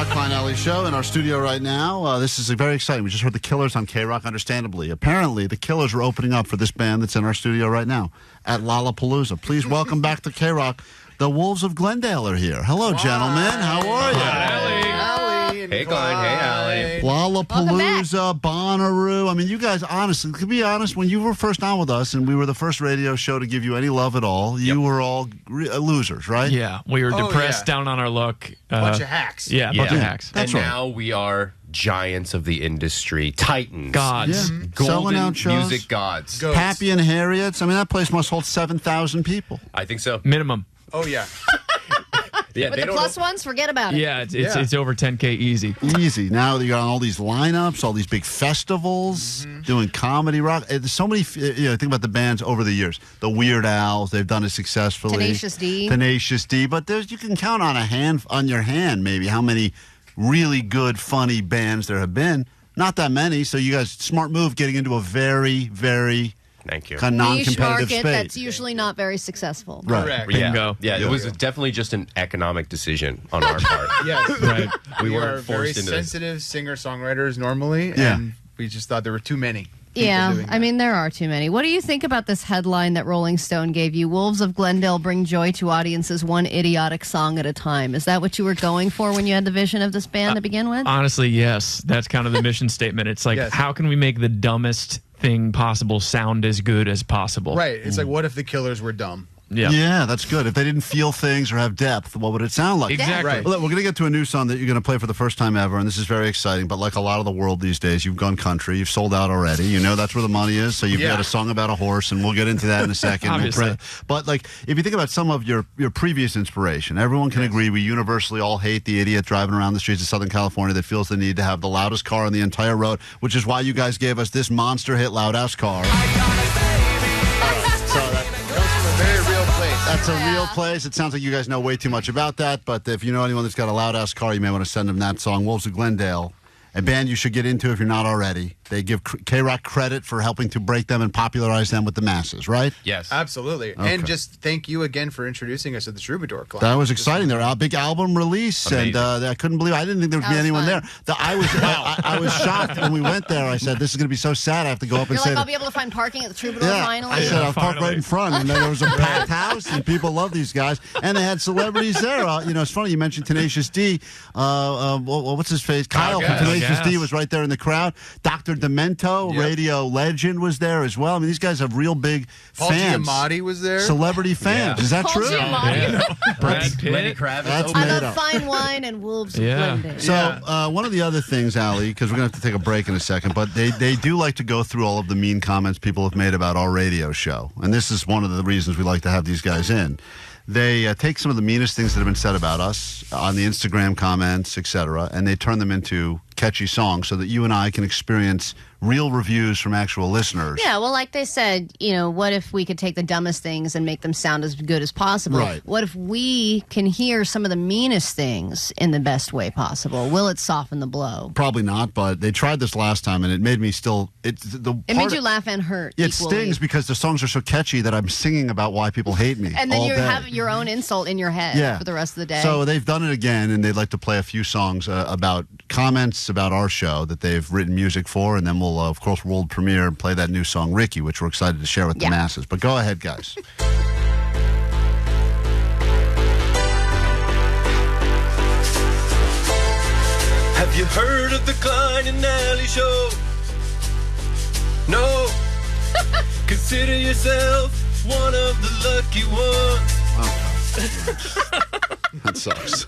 K-Rock Klein Alley Show in our studio right now. This is very exciting. We just heard the Killers on K-Rock, understandably. Apparently, the Killers are opening up for this band that's in our studio right now at Lollapalooza. Please welcome back to K-Rock. The Wolves of Glendale are here. Hello, gentlemen. How are you? Allie. Hey, Klein. Hey, Allie. Lollapalooza, Bonnaroo. I mean, you guys, honestly, to be honest, when you were first on with us and we were the first radio show to give you any love at all, you were all losers, right? Yeah, we were depressed, down on our luck. Bunch of hacks. Yeah, a bunch of hacks. That's right. Now we are giants of the industry, titans, gods, selling out golden shows. music gods. Goats. Happy and Harriet's. I mean, that place must hold 7,000 people. I think so. Minimum. Oh, yeah. Yeah, With the plus ones, forget about it. Yeah, it's over 10K easy. Easy. Now you got all these lineups, all these big festivals, doing comedy rock. There's so many. Think about the bands over the years. The Weird Owls, they've done it successfully. Tenacious D. But you can count on your hand maybe how many really good, funny bands there have been. Not that many. So you guys, smart move, getting into a very, very Thank you. kind of Niche non-competitive market space. that's usually not very successful. Right. Correct. Bingo. Yeah, it was definitely just an economic decision on our part. Yes. Right. We We are weren't very forced into this. sensitive singer-songwriters normally, Yeah. and we just thought there were too many. Yeah, doing I mean, there are too many. What do you think about this headline that Rolling Stone gave you? Wolves of Glendale bring joy to audiences one idiotic song at a time. Is that what you were going for when you had the vision of this band to begin with? Honestly, yes. That's kind of the mission statement. It's like, Yes. how can we make the dumbest thing possible sound as good as possible? Right. It's like, what if the Killers were dumb? Yeah. Yeah, that's good. If they didn't feel things or have depth, what would it sound like? Exactly. Right. Well, look, we're going to get to a new song that you're going to play for the first time ever, and this is very exciting. But like a lot of the world these days, you've gone country. You've sold out already. You know that's where the money is, so you've got a song about a horse, and we'll get into that in a second. Obviously. But like, if you think about some of your previous inspiration, everyone can agree we universally all hate the idiot driving around the streets of Southern California that feels the need to have the loudest car on the entire road, which is why you guys gave us this monster hit, Loud Ass Car. Very real place. That's a real place. It sounds like you guys know way too much about that, but if you know anyone that's got a loud-ass car, you may want to send them that song, Wolves of Glendale, a band you should get into if you're not already. They give K-Rock credit for helping to break them and popularize them with the masses, right? Yes. Absolutely. Okay. And just thank you again for introducing us to the Troubadour Club. That was exciting. They're a big album release, Amazing. and I couldn't believe I didn't think there would be That was anyone fun. there. I was shocked when we went there. I said, this is going to be so sad. I have to go up and You're say like, that- I'll be able to find parking at the Troubadour Yeah, finally? I said I'll park right Finally. in front, and then there was a packed house, and people love these guys, and they had celebrities there. It's funny you mentioned Tenacious D. What's his face? Kyle from Gas. Tenacious D Gas. was right there in the crowd. Dr. Demento, Yep. radio legend, was there as well. I mean, these guys have real big Paul fans, Giamatti was there. celebrity fans. Yeah. Is that Paul true? Giamatti. Brad Lenny Pitt. Kravitz. That's Oh, I made love up. fine wine and Wolves of Yeah. Glendale. So one of the other things, Allie, because we're going to have to take a break in a second, but they do like to go through all of the mean comments people have made about our radio show. And this is one of the reasons we like to have these guys in. They take some of the meanest things that have been said about us on the Instagram comments, etc., and they turn them into catchy songs so that you and I can experience real reviews from actual listeners. Yeah, well, like they said, what if we could take the dumbest things and make them sound as good as possible? Right. What if we can hear some of the meanest things in the best way possible? Will it soften the blow? Probably not, but they tried this last time, and it made me still... It made you laugh and hurt It equally. stings because the songs are so catchy that I'm singing about why people hate me And then all you day. have your own insult in your head for the rest of the day. So they've done it again, and they'd like to play a few songs about comments about our show that they've written music for, and then we'll, of course, world premiere and play that new song, Ricky, which we're excited to share with the masses. But go ahead, guys. Have you heard of the Klein and Alley Show? No. Consider yourself one of the lucky ones. That sucks.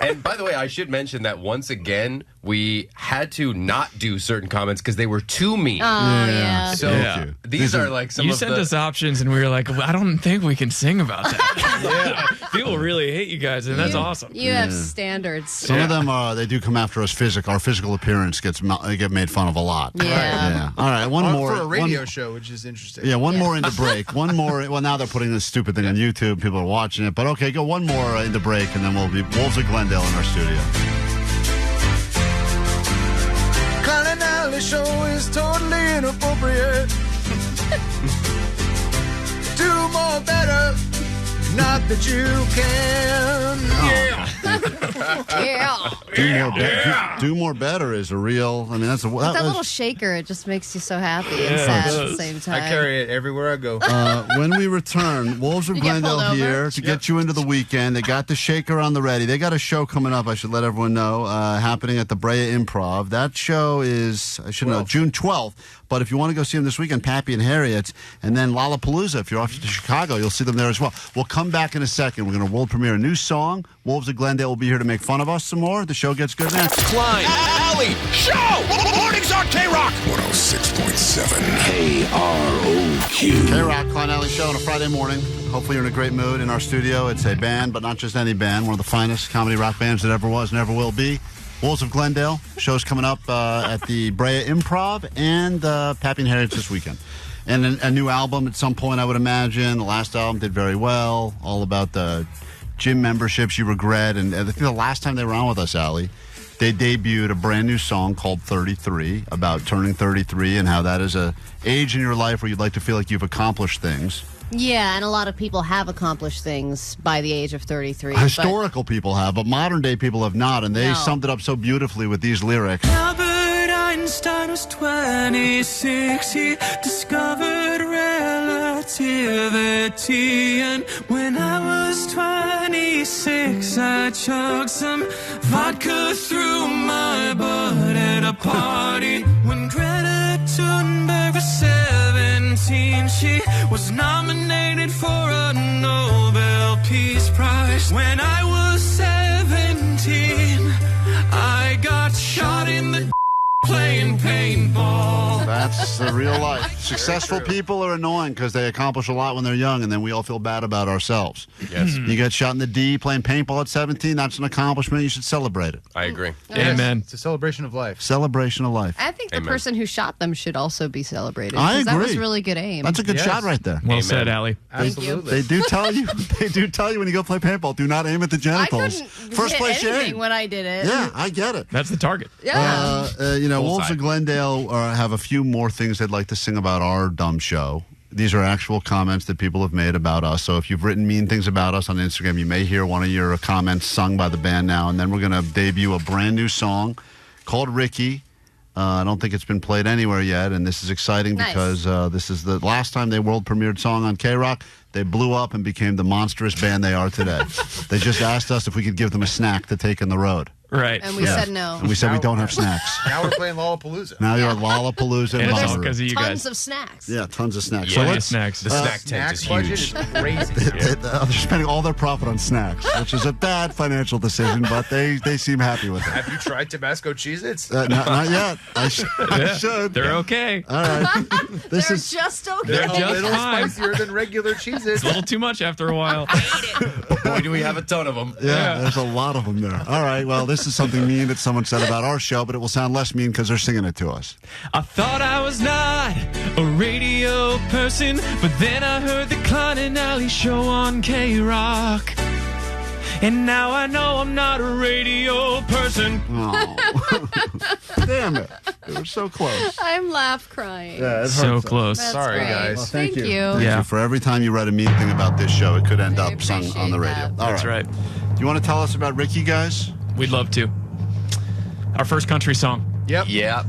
And by the way, I should mention that once again, we had to not do certain comments because they were too mean. Oh, yeah. So Yeah. these are like some You of sent the... us options, and we were like, I don't think we can sing about that. People really hate you guys, and that's awesome. You have standards. Some of them, they do come after us our physical appearance get made fun of a lot. Yeah. All right, one more. For a radio show, which is interesting. Yeah, one more into break. One more. Well, now they're putting this stupid thing on YouTube. People are watching it. But okay, go one more into break, and then we'll be Wolves of Glendale in our studio. Klein and Alley Show is totally inappropriate. Do more better. Not that you can. Oh. Thank you. Yeah. Do more better is a real. I mean, that's a. That little shaker, it just makes you so happy and sad at the same time. I carry it everywhere I go. When we return, Wolves of You get Glendale pulled here over? to get you into the weekend. They got the shaker on the ready. They got a show coming up, I should let everyone know, happening at the Brea Improv. That show is, I should know, June 12th. But if you want to go see them this weekend, Pappy and Harriet's, and then Lollapalooza, if you're off to Chicago, you'll see them there as well. We'll come back in a second. We're going to world premiere a new song. Wolves of Glendale will be here to make fun of us some more. The show gets good next. Klein, Alley, Show! Mornings on KROQ. 106.7 KROQ. KROQ, Klein Alley Show on a Friday morning. Hopefully you're in a great mood in our studio. It's a band, but not just any band. One of the finest comedy rock bands that ever was and ever will be. Wolves of Glendale. Show's coming up at the Brea Improv and Pappy and Harriet's this weekend. And a new album at some point, I would imagine. The last album did very well. All about the gym memberships you regret. And I think the last time they were on with us, Allie, they debuted a brand new song called 33, about turning 33 and how that is a age in your life where you'd like to feel like you've accomplished things. Yeah, and a lot of people have accomplished things by the age of 33. Historical people have, but modern day people have not. And they No. summed it up so beautifully with these lyrics. Albert Einstein was 26. He discovered relativity. And when I was 26, I chugged some vodka through my butt at a party. When Greta Thunberg was 17, she was nominated for a Nobel Peace Prize. When I was 17, I got shot in the playing paintball. That's the real life. Successful people are annoying because they accomplish a lot when they're young, and then we all feel bad about ourselves. Yes. You get shot in the D playing paintball at 17, that's an accomplishment. You should celebrate it. I agree. Amen. It's a celebration of life. Celebration of life. I think the Amen. person who shot them should also be celebrated. I 'cause That was agree. really good aim. That's a good Yes. shot right there. Well Amen. said, Allie. Absolutely. They do tell you. They do tell you when you go play paintball. Do not aim at the I genitals. couldn't First hit place you anything aim. when I did it. Yeah, I get it. That's the target. Yeah. Wolves side. of Glendale have a few more things they'd like to sing about our dumb show. These are actual comments that people have made about us. So if you've written mean things about us on Instagram, you may hear one of your comments sung by the band now. And then we're going to debut a brand new song called Ricky. I don't think it's been played anywhere yet. And this is exciting Nice. because this is the last time they world premiered song on KROQ. They blew up and became the monstrous band they are today. They just asked us if we could give them a snack to take on the road. Right. And we said no. And we said we don't have snacks. Now we're playing Lollapalooza. Now you're at Lollapalooza And in it's all Hungary. because of you Tons guys. of snacks. Yeah, tons of snacks. Yeah, So let's, snacks. The snack tent Snack is budget huge. is crazy. they're spending all their profit on snacks, which is a bad financial decision, but they seem happy with it. Have you tried Tabasco Cheez-Its? Not yet. I should. They're okay. All right. This They're is just okay. They're A just little fine. spicier than regular Cheez-Its. It's a little too much after a while. Boy, do we have a ton of them. yeah, there's a lot of them there. All right. Well, this is something mean that someone said about our show, but it will sound less mean because they're singing it to us. I thought I was not a radio person, but then I heard the Klein and Alley show on KROQ. And now I know I'm not a radio person. Oh. Damn it. They were so close. I'm laugh crying. Yeah, it So hurts. close. That's Sorry, great. guys. Well, Thank you. Thank Yeah. you. For every time you read a mean thing about this show, it could end I up sung on the appreciate radio. that. All That's right. Do you want to tell us about Ricky, guys? We'd love to. Our first country song. Yep. Yeah.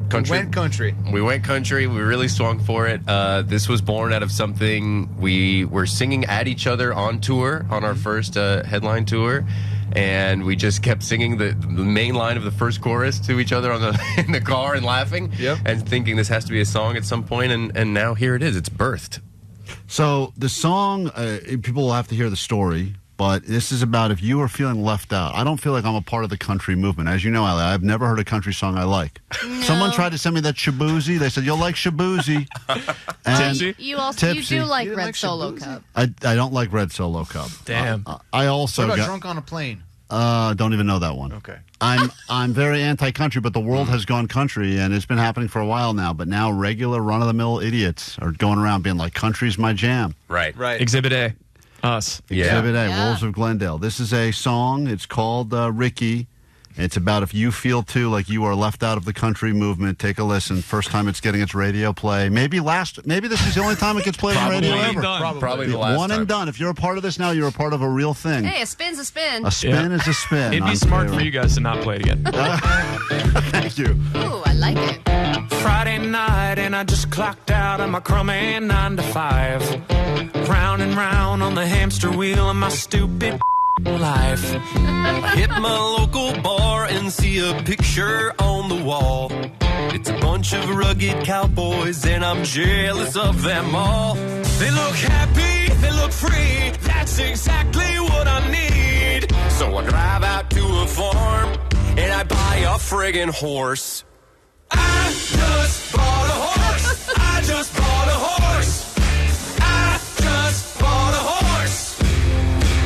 Country. Went country. We went country. We really swung for it. This was born out of something we were singing at each other on tour, on our first headline tour. And we just kept singing the main line of the first chorus to each other in the car and laughing. Yep. And thinking this has to be a song at some point. And now here it is. It's birthed. So the song, people will have to hear the story, but this is about if you are feeling left out. I don't feel like I'm a part of the country movement. As you know, Ali, I've never heard a country song I like. Someone tried to send me that Shabuzi. They said, you'll like Shabuzi. And Tipsy? You also Tipsy. you do like You didn't Red like Solo Shabuzi? Cup. I don't like Red Solo Cup. Damn. I also What about got, Drunk on a Plane? don't even know that one. Okay. I'm very anti-country, but the world has gone country, and it's been happening for a while now. But now regular run-of-the-mill idiots are going around being like, country's my jam. Right. Right. Exhibit A. Us. Yeah. Exhibit A, Yeah. Wolves of Glendale. This is a song. It's called Ricky. It's about if you feel too like you are left out of the country movement. Take a listen. First time it's getting its radio play. Maybe this is the only time it gets played on radio ever. Probably the last One time. and done. If you're a part of this now, you're a part of a real thing. Hey, a spin's a spin. A spin is a spin. It'd be on smart KROQ. for you guys to not play it again. Thank you. Ooh, I like it. Friday night and I just clocked out of my crummy 9 to 5. Round and round on the hamster wheel of my stupid life. Hit my local bar and see a picture on the wall. It's a bunch of rugged cowboys and I'm jealous of them all. They look happy, they look free. That's exactly what I need. So I drive out to a farm and I buy a friggin' horse. I just bought a horse. I just bought a horse. I just bought a horse.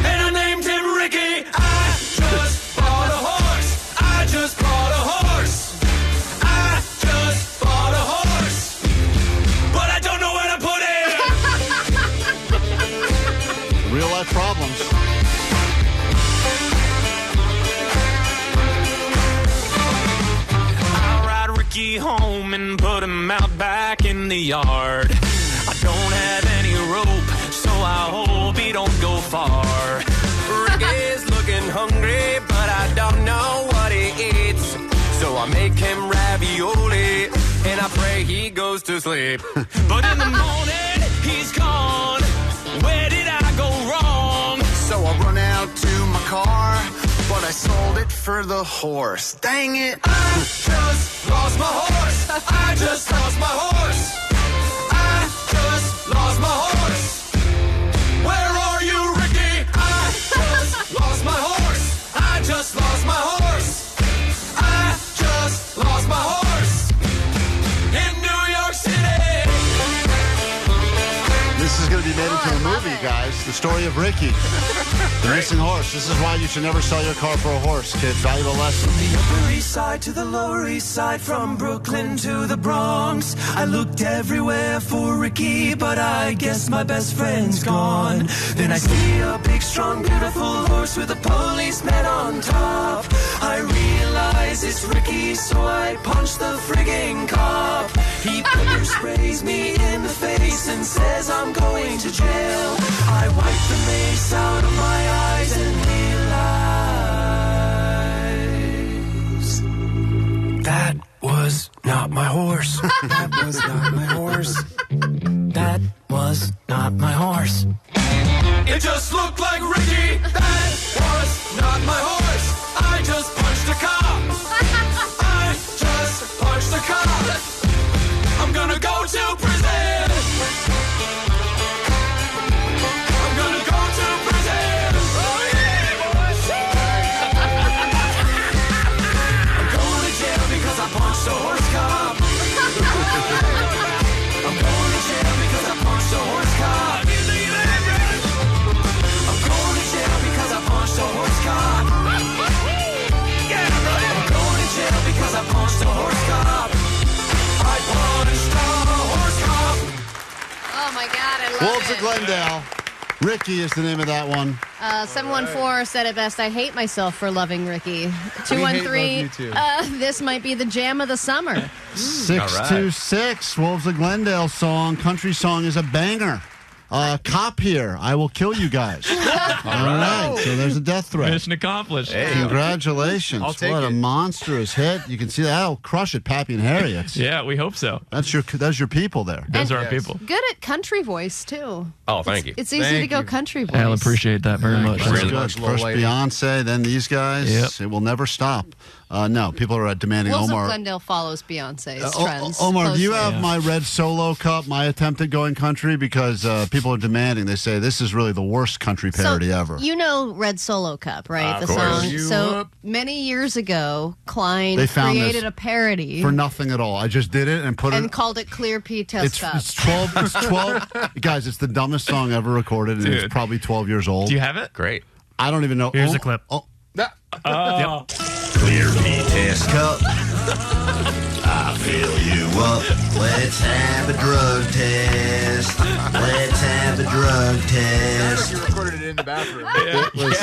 And I named him Ricky. I just bought a horse. I just bought a horse. I just bought a horse. But I don't know where to put it. Real life problems. I'll ride Ricky home and put him out back in the yard. I don't have any rope, so I hope he don't go far. Ricky's looking hungry, but I don't know what he eats. So I make him ravioli and I pray he goes to sleep. But in the morning, he's gone. Where did I go wrong? So I run out to my car, but I sold it for the horse. Dang it. I just lost my horse. I just lost my horse. I just lost my horse. Where are you, Ricky? I just lost my horse. I just lost my horse. I just lost my horse. In New York City. This is going to be made into a movie, guys. The story of Ricky, the missing horse. This is why you should never sell your car for a horse, kids. Valuable lesson. The Upper East Side to the Lower East Side, from Brooklyn to the Bronx. I looked everywhere for Ricky, but I guess my best friend's gone. Then I see a big, strong, beautiful horse with a policeman on top. I realize it's Ricky, so I punch the frigging cop. He pepper sprays me in the face and says I'm going to jail. I wipe the mace out of my eyes and realize that was not my horse. That was not my horse. That was not my horse. It just looked like Ricky. That was not my horse. I just punched a cop. I just punched a cop. I'm gonna go to prison. I'm gonna go to prison. Oh yeah, boys. I'm going to jail because I punched a horse cop. I'm going to jail because I punched a horse cop. I'm going to jail because I punched a horse cop. I'm going to jail because I punched a horse cop. I punched a horse cop. Oh my God, I love Wolves it. of Glendale. Ricky is the name of that one. 714 said it best. I hate myself for loving Ricky. We hate 213. love you too. This might be the jam of the summer. 626 Wolves of Glendale song. Country song is a banger. Cop here. I will kill you guys. All right. So there's a death threat. Mission accomplished. Congratulations. I'll take What a it. monstrous hit. You can see that'll crush it, Pappy and Harriet's. Yeah, we hope so. That's your people there. Those are our Yes. people. Good at country voice, too. Oh, thank you. It's easy Thank to go you. country voice. I'll appreciate that very much. That's Really good. much, little First lady. Beyonce, then these guys. Yep. It will never stop. No, people are demanding Wolves of Omar. Glendale follows Beyonce's O- trends. Omar, do you closely. have my red solo cup, my attempt at going country? Because people are demanding. They say this is really the worst country parody ever. You know Red Solo Cup, right? Of the course. song. You So up? many years ago, Klein They found created this a parody For nothing at all. I just did it and put and it. called it Clear Pea Test It's, Cup. it's 12. It's 12. Guys, it's the dumbest song ever recorded, and it's Dude. probably 12 years old. Do you have it? Great. I don't even know. Here's a clip. Oh, Clear me test cup. I fill you up. Let's have a drug test. Let's have a drug test. You recorded it in the bathroom. It was,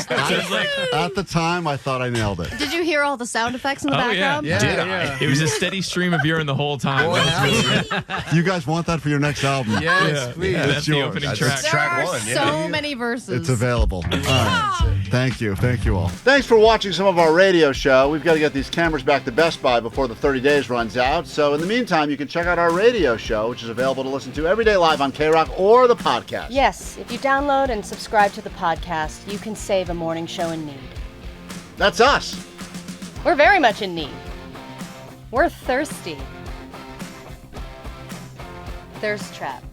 at the time, I thought I nailed it. Did you hear all the sound effects in the Oh, yeah. background? Yeah. It was a steady stream of urine the whole time. Boy, That was really good. You guys want that for your next album? Yes, please. Yeah, that's the yours. opening That's track. There Track are one, so many verses. It's available. All right. Thank you. Thank you all. Thanks for watching some of our radio show. We've got to get these cameras back to Best Buy before the 30 days runs out. So in the meantime, you can check out our radio show, which is available to listen to every day live on KROQ or the podcast. Yes, if you download and subscribe to the podcast, you can save a morning show in need. That's us. We're very much in need. We're thirsty. Thirst trap.